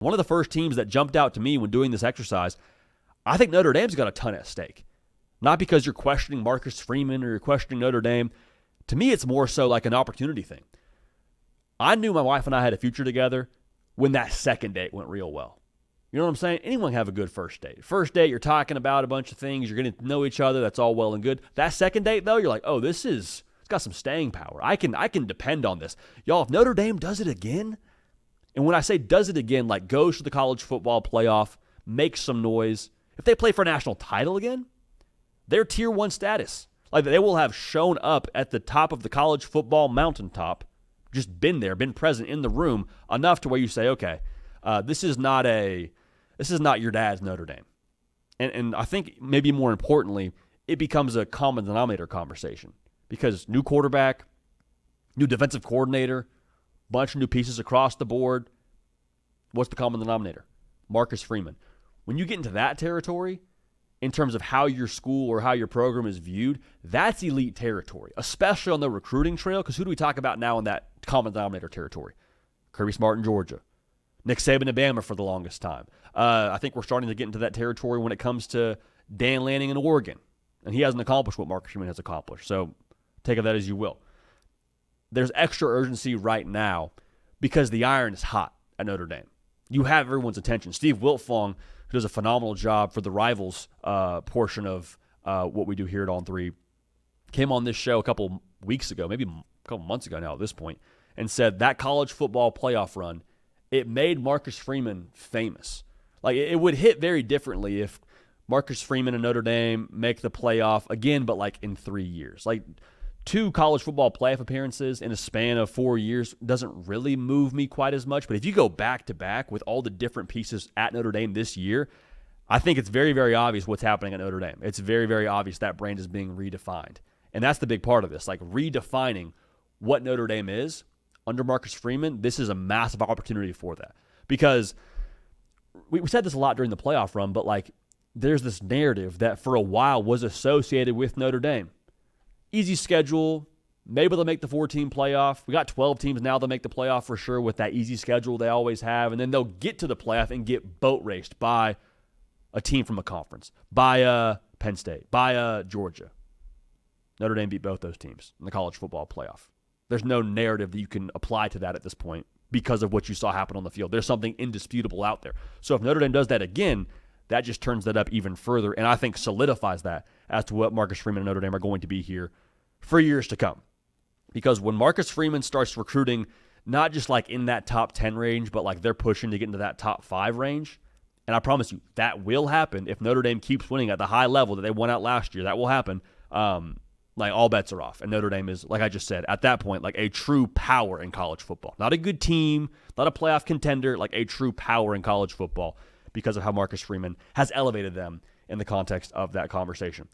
One of the first teams that jumped out to me when doing this exercise, I think Notre Dame's got a ton at stake. Not because you're questioning Marcus Freeman or you're questioning Notre Dame. To me, it's more so like an opportunity thing. I knew my wife and I had a future together when that second date went real well. You know what I'm saying? Anyone can have a good first date. First date, you're talking about a bunch of things. You're getting to know each other. That's all well and good. That second date, though, you're like, oh, it's got some staying power. I can depend on this. Y'all, if Notre Dame does it again, and when I say does it again, like goes to the college football playoff, makes some noise, if they play for a national title again, they're tier 1 status. Like they will have shown up at the top of the college football mountaintop, just been there, been present in the room enough to where you say, okay, this is not your dad's Notre Dame. And I think maybe more importantly, it becomes a common denominator conversation because new quarterback, new defensive coordinator, bunch of new pieces across the board. What's the common denominator? Marcus Freeman. When you get into that territory, in terms of how your school or how your program is viewed, that's elite territory, especially on the recruiting trail, because who do we talk about now in that common denominator territory? Kirby Smart in Georgia. Nick Saban in Bama for the longest time. I think we're starting to get into that territory when it comes to Dan Lanning in Oregon, and he hasn't accomplished what Marcus Freeman has accomplished, so take of that as you will. There's extra urgency right now because the iron is hot at Notre Dame. You have everyone's attention. Steve Wiltfong, who does a phenomenal job for the Rivals portion of what we do here at On 3, came on this show a couple weeks ago, maybe a couple months ago now at this point, and said that college football playoff run, it made Marcus Freeman famous. Like, it would hit very differently if Marcus Freeman and Notre Dame make the playoff again, but like in 3 years. Like, 2 college football playoff appearances in a span of 4 years doesn't really move me quite as much. But if you go back to back with all the different pieces at Notre Dame this year, I think it's very, very obvious what's happening at Notre Dame. It's very, very obvious that brand is being redefined. And that's the big part of this, like redefining what Notre Dame is under Marcus Freeman. This is a massive opportunity for that. Because we said this a lot during the playoff run, but like there's this narrative that for a while was associated with Notre Dame. Easy schedule. Maybe they'll make the 4-team playoff. We got 12 teams now that make the playoff for sure with that easy schedule they always have. And then they'll get to the playoff and get boat raced by a team from a conference, by Penn State, by Georgia. Notre Dame beat both those teams in the college football playoff. There's no narrative that you can apply to that at this point because of what you saw happen on the field. There's something indisputable out there. So if Notre Dame does that again, that just turns that up even further, and I think solidifies that as to what Marcus Freeman and Notre Dame are going to be here for years to come. Because when Marcus Freeman starts recruiting, not just like in that top 10 range, but like they're pushing to get into that top 5 range, and I promise you, that will happen if Notre Dame keeps winning at the high level that they won at last year. That will happen. Like all bets are off, and Notre Dame is, like I just said, at that point, like a true power in college football. Not a good team, not a playoff contender, like a true power in college football, because of how Marcus Freeman has elevated them in the context of that conversation.